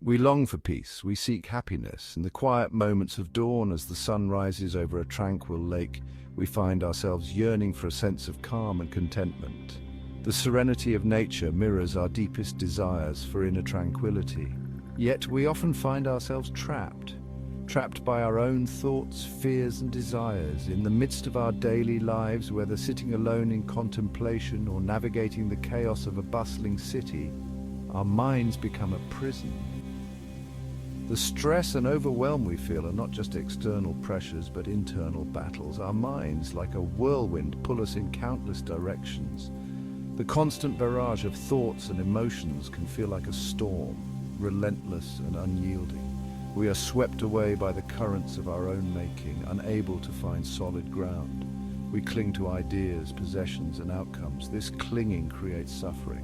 We long for peace, we seek happiness. In the quiet moments of dawn, as the sun rises over a tranquil lake, we find ourselves yearning for a sense of calm and contentment. The serenity of nature mirrors our deepest desires for inner tranquility. Yet we often find ourselves trapped by our own thoughts, fears and desires. In the midst of our daily lives, whether sitting alone in contemplation or navigating the chaos of a bustling city, our minds become a prison. The stress and overwhelm we feel are not just external pressures but internal battles. Our minds, like a whirlwind, pull us in countless directions. The constant barrage of thoughts and emotions can feel like a storm, relentless and unyielding. We are swept away by the currents of our own making, unable to find solid ground. We cling to ideas, possessions and outcomes. This clinging creates suffering.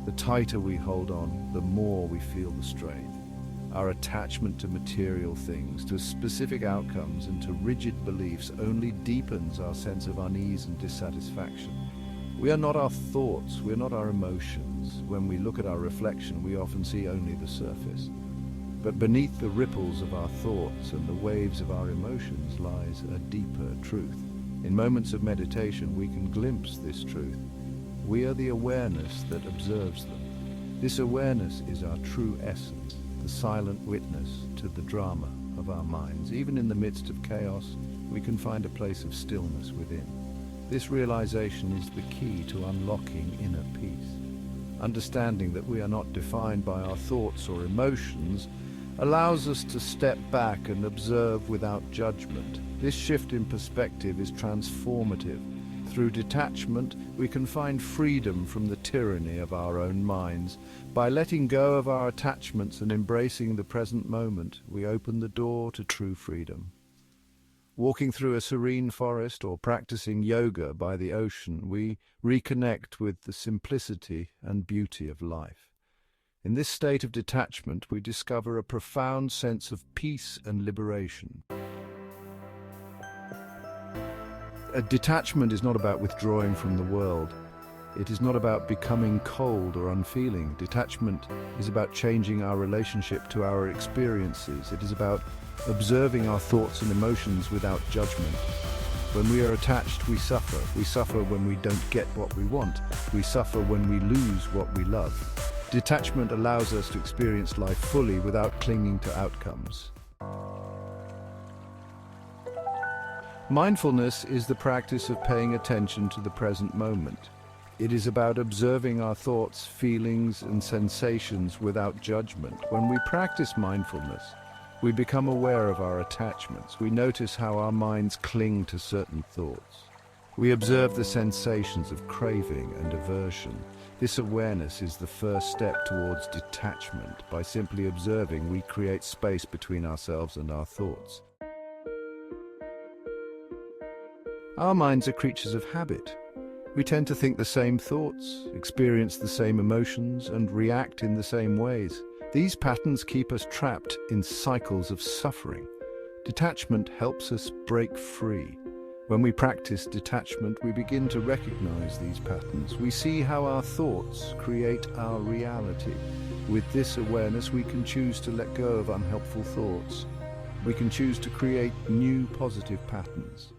The tighter we hold on, the more we feel the strain. Our attachment to material things, to specific outcomes and to rigid beliefs only deepens our sense of unease and dissatisfaction. We are not our thoughts, we are not our emotions. When we look at our reflection, we often see only the surface. But beneath the ripples of our thoughts and the waves of our emotions lies a deeper truth. In moments of meditation, we can glimpse this truth. We are the awareness that observes them. This awareness is our true essence, the silent witness to the drama of our minds. Even in the midst of chaos, we can find a place of stillness within. This realization is the key to unlocking inner peace. Understanding that we are not defined by our thoughts or emotions allows us to step back and observe without judgment. This shift in perspective is transformative. Through detachment, we can find freedom from the tyranny of our own minds. By letting go of our attachments and embracing the present moment, we open the door to true freedom. Walking through a serene forest or practicing yoga by the ocean, we reconnect with the simplicity and beauty of life. In this state of detachment, we discover a profound sense of peace and liberation. A detachment is not about withdrawing from the world. It is not about becoming cold or unfeeling. Detachment is about changing our relationship to our experiences. It is about observing our thoughts and emotions without judgment. When we are attached, we suffer. We suffer when we don't get what we want. We suffer when we lose what we love. Detachment allows us to experience life fully without clinging to outcomes. Mindfulness is the practice of paying attention to the present moment. It is about observing our thoughts, feelings, and sensations without judgment. When we practice mindfulness, we become aware of our attachments. We notice how our minds cling to certain thoughts. We observe the sensations of craving and aversion. This awareness is the first step towards detachment. By simply observing, we create space between ourselves and our thoughts. Our minds are creatures of habit. We tend to think the same thoughts, experience the same emotions, and react in the same ways. These patterns keep us trapped in cycles of suffering. Detachment helps us break free. When we practice detachment, we begin to recognize these patterns. We see how our thoughts create our reality. With this awareness, we can choose to let go of unhelpful thoughts. We can choose to create new positive patterns.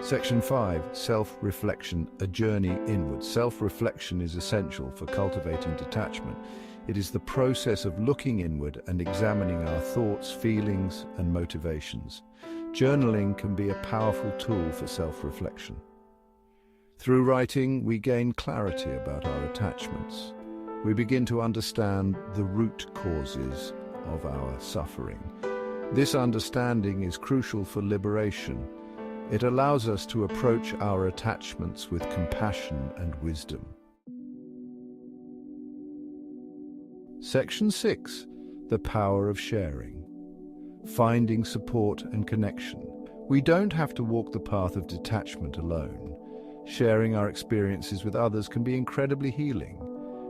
Section 5, Self-Reflection, a journey inward. Self-reflection is essential for cultivating detachment. It is the process of looking inward and examining our thoughts, feelings, and motivations. Journaling can be a powerful tool for self-reflection. Through writing, we gain clarity about our attachments. We begin to understand the root causes of our suffering. This understanding is crucial for liberation. It allows us to approach our attachments with compassion and wisdom. Section 6, The Power of Sharing. Finding support and connection. We don't have to walk the path of detachment alone. Sharing our experiences with others can be incredibly healing.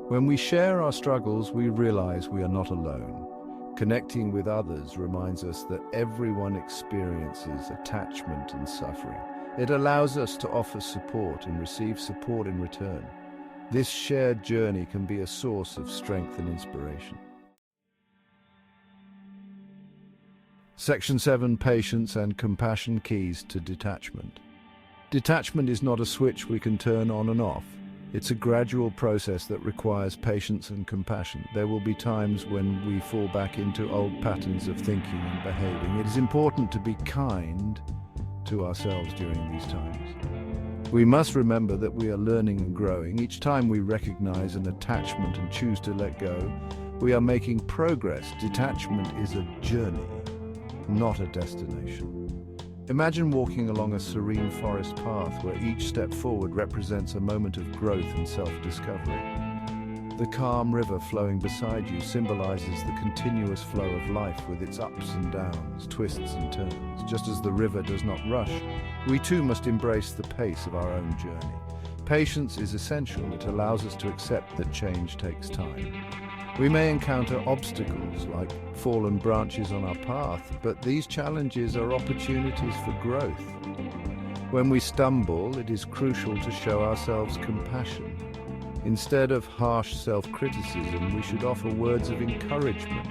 When we share our struggles, we realize we are not alone. Connecting with others reminds us that everyone experiences attachment and suffering. It allows us to offer support and receive support in return. This shared journey can be a source of strength and inspiration. Section 7. Patience and compassion, keys to detachment. Detachment is not a switch we can turn on and off. It's a gradual process that requires patience and compassion. There will be times when we fall back into old patterns of thinking and behaving. It is important to be kind to ourselves during these times. We must remember that we are learning and growing. Each time we recognize an attachment and choose to let go, we are making progress. Detachment is a journey, not a destination. Imagine walking along a serene forest path where each step forward represents a moment of growth and self-discovery. The calm river flowing beside you symbolizes the continuous flow of life with its ups and downs, twists and turns. Just as the river does not rush, we too must embrace the pace of our own journey. Patience is essential. It allows us to accept that change takes time. We may encounter obstacles like fallen branches on our path, but these challenges are opportunities for growth. When we stumble, it is crucial to show ourselves compassion. Instead of harsh self-criticism, we should offer words of encouragement,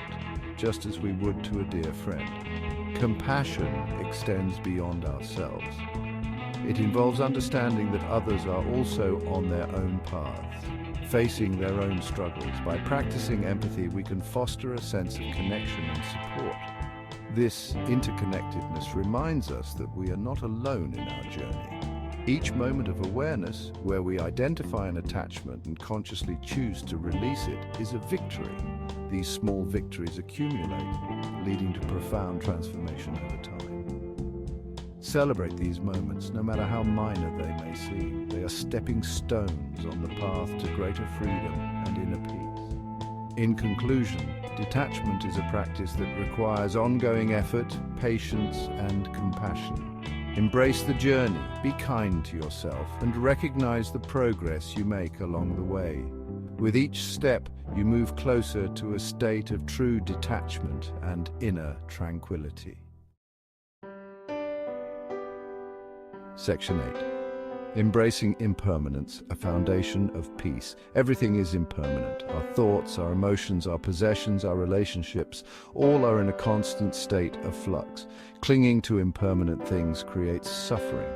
just as we would to a dear friend. Compassion extends beyond ourselves. It involves understanding that others are also on their own paths, facing their own struggles. By practicing empathy, we can foster a sense of connection and support. This interconnectedness reminds us that we are not alone in our journey. Each moment of awareness, where we identify an attachment and consciously choose to release it, is a victory. These small victories accumulate, leading to profound transformation over time. Celebrate these moments, no matter how minor they may seem. They are stepping stones on the path to greater freedom and inner peace. In conclusion, detachment is a practice that requires ongoing effort, patience, and compassion. Embrace the journey, be kind to yourself, and recognize the progress you make along the way. With each step, you move closer to a state of true detachment and inner tranquility. Section 8. Embracing impermanence, a foundation of peace. Everything is impermanent. Our thoughts, our emotions, our possessions, our relationships, all are in a constant state of flux. Clinging to impermanent things creates suffering.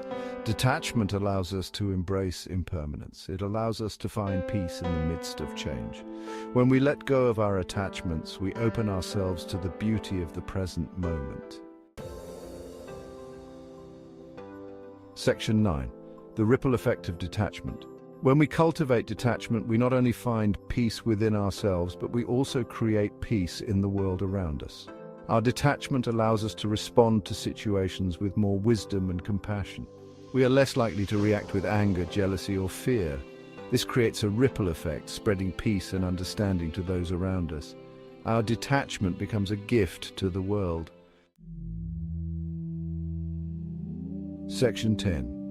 Detachment allows us to embrace impermanence. It allows us to find peace in the midst of change. When we let go of our attachments, we open ourselves to the beauty of the present moment. Section 9. The ripple effect of detachment. When we cultivate detachment, we not only find peace within ourselves, but we also create peace in the world around us. Our detachment allows us to respond to situations with more wisdom and compassion. We are less likely to react with anger, jealousy, or fear. This creates a ripple effect, spreading peace and understanding to those around us. Our detachment becomes a gift to the world. Section 10.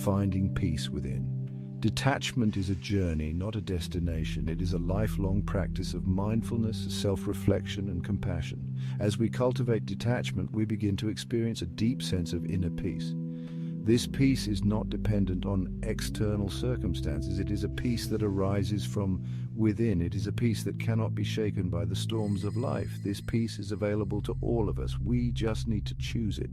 Finding peace within. Detachment is a journey, not a destination. It is a lifelong practice of mindfulness, self-reflection, and compassion. As we cultivate detachment, we begin to experience a deep sense of inner peace. This peace is not dependent on external circumstances. It is a peace that arises from within. It is a peace that cannot be shaken by the storms of life. This peace is available to all of us. We just need to choose it.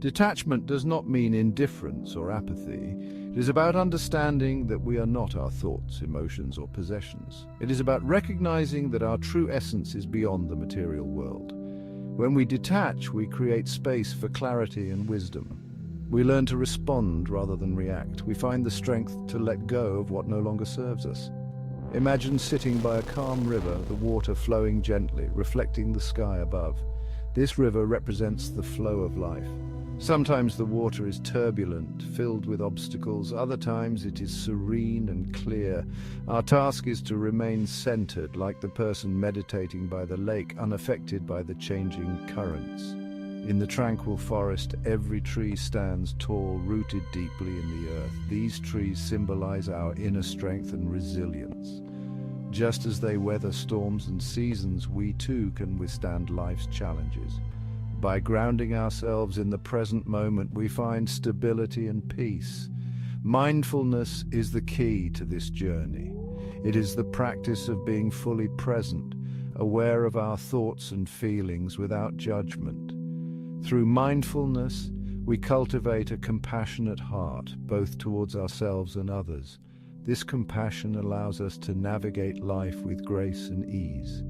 Detachment does not mean indifference or apathy. It is about understanding that we are not our thoughts, emotions, or possessions. It is about recognizing that our true essence is beyond the material world. When we detach, we create space for clarity and wisdom. We learn to respond rather than react. We find the strength to let go of what no longer serves us. Imagine sitting by a calm river, the water flowing gently, reflecting the sky above. This river represents the flow of life. Sometimes the water is turbulent, filled with obstacles. Other times it is serene and clear. Our task is to remain centered, like the person meditating by the lake, unaffected by the changing currents. In the tranquil forest, every tree stands tall, rooted deeply in the earth. These trees symbolize our inner strength and resilience. Just as they weather storms and seasons, we too can withstand life's challenges. By grounding ourselves in the present moment, we find stability and peace. Mindfulness is the key to this journey. It is the practice of being fully present, aware of our thoughts and feelings without judgment. Through mindfulness, we cultivate a compassionate heart, both towards ourselves and others. This compassion allows us to navigate life with grace and ease.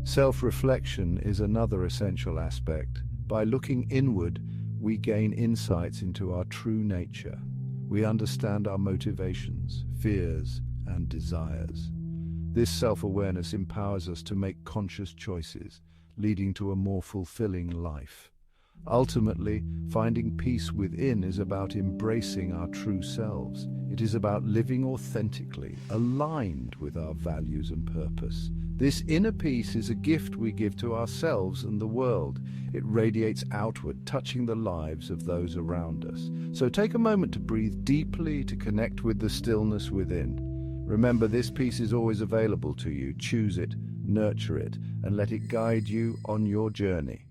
Self-reflection is another essential aspect. By looking inward, we gain insights into our true nature. We understand our motivations, fears, and desires. This self-awareness empowers us to make conscious choices, leading to a more fulfilling life. Ultimately, finding peace within is about embracing our true selves. It is about living authentically, aligned with our values and purpose. This inner peace is a gift we give to ourselves and the world. It radiates outward, touching the lives of those around us. So take a moment to breathe deeply, to connect with the stillness within. Remember, this peace is always available to you. Choose it, nurture it, and let it guide you on your journey.